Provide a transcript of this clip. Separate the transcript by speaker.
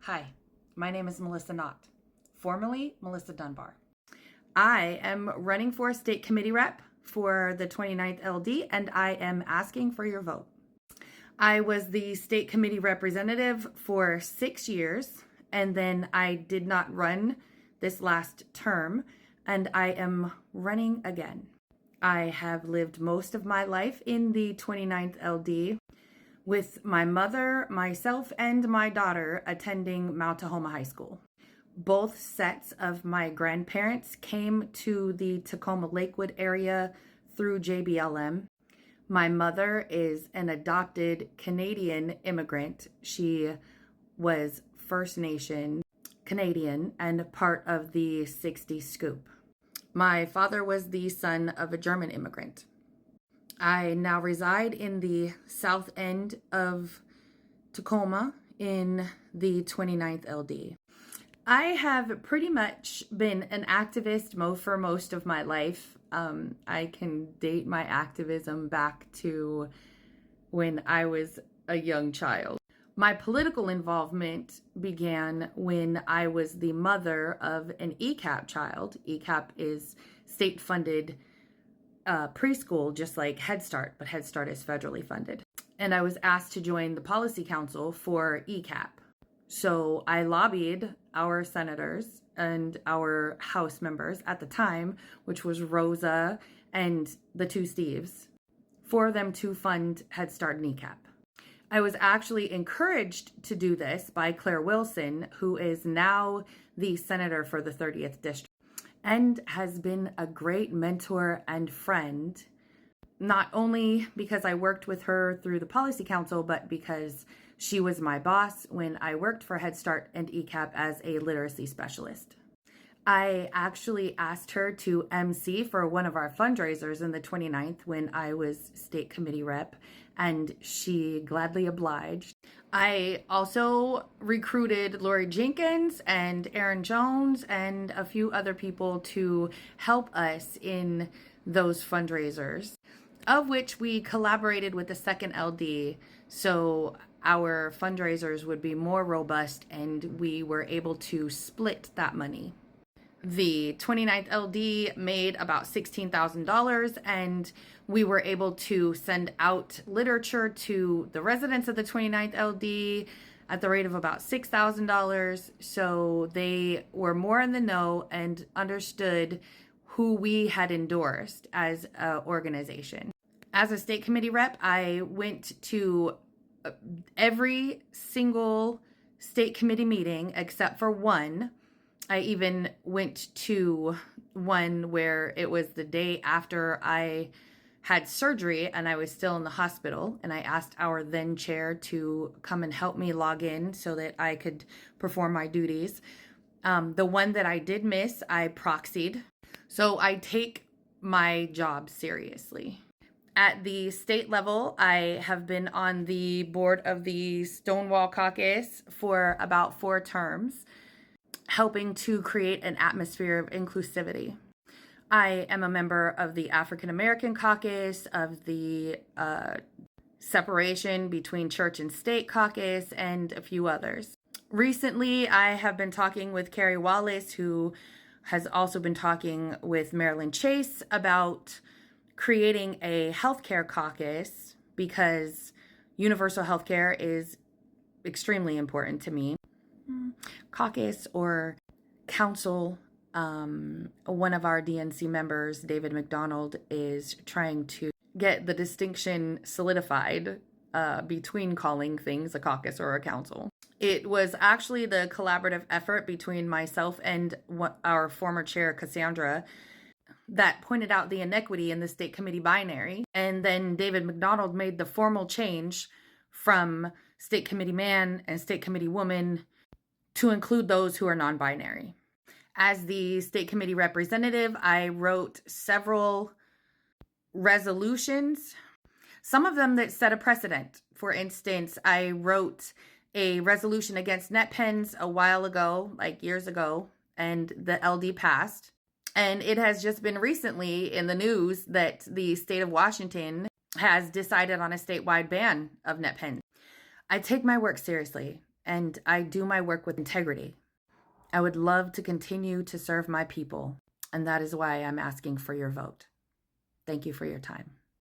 Speaker 1: Hi, my name is Melissa Knott, formerly Melissa Dunbar. I am running for state committee rep for the 29th LD, and I am asking for your vote. I was the state committee representative for 6 years, and then I did not run this last term, and I am running again. I have lived most of my life in the 29th LD with my mother, myself, and my daughter attending Mount Tahoma High School. Both sets of my grandparents came to the Tacoma Lakewood area through JBLM. My mother is an adopted Canadian immigrant. She was First Nation Canadian and part of the 60 Scoop. My father was the son of a German immigrant. I now reside in the south end of Tacoma in the 29th LD. I have pretty much been an activist for most of my life. I can date my activism back to when I was a young child. My political involvement began when I was the mother of an ECAP child. ECAP is state-funded preschool, just like Head Start, but Head Start is federally funded. And I was asked to join the policy council for ECAP. So I lobbied our senators and our House members at the time, which was Rosa and the two Steves, for them to fund Head Start and ECAP. I was actually encouraged to do this by Claire Wilson, who is now the senator for the 30th district and has been a great mentor and friend, not only because I worked with her through the policy council, but because she was my boss when I worked for Head Start and ECAP as a literacy specialist. I actually asked her to MC for one of our fundraisers in the 29th when I was state committee rep, and she gladly obliged. I also recruited Lori Jenkins and Aaron Jones and a few other people to help us in those fundraisers, of which we collaborated with the second LD, so our fundraisers would be more robust and we were able to split that money. The 29th LD made about $16,000, and we were able to send out literature to the residents of the 29th LD at the rate of about $6,000. So they were more in the know and understood who we had endorsed as an organization. As a state committee rep, I went to every single state committee meeting except for one. I even went to one where it was the day after I had surgery and I was still in the hospital, and I asked our then chair to come and help me log in so that I could perform my duties. The one that I did miss, I proxied. So I take my job seriously. At the state level, I have been on the board of the Stonewall Caucus for about 4 terms, helping to create an atmosphere of inclusivity. I am a member of the African American Caucus, of the Separation Between Church and State Caucus, and a few others. Recently, I have been talking with Carrie Wallace, who has also been talking with Marilyn Chase about creating a healthcare caucus because universal healthcare is extremely important to me. Caucus or council, one of our DNC members, David McDonald, is trying to get the distinction solidified between calling things a caucus or a council. It was actually the collaborative effort between myself and our former chair, Cassandra, that pointed out the inequity in the state committee binary. And then David McDonald made the formal change from state committee man and state committee woman to include those who are non-binary. As the state committee representative, I wrote several resolutions, some of them that set a precedent. For instance, I wrote a resolution against net pens a while ago, like years ago, and the LD passed. And it has just been recently in the news that the state of Washington has decided on a statewide ban of net pens. I take my work seriously, and I do my work with integrity. I would love to continue to serve my people, and that is why I'm asking for your vote. Thank you for your time.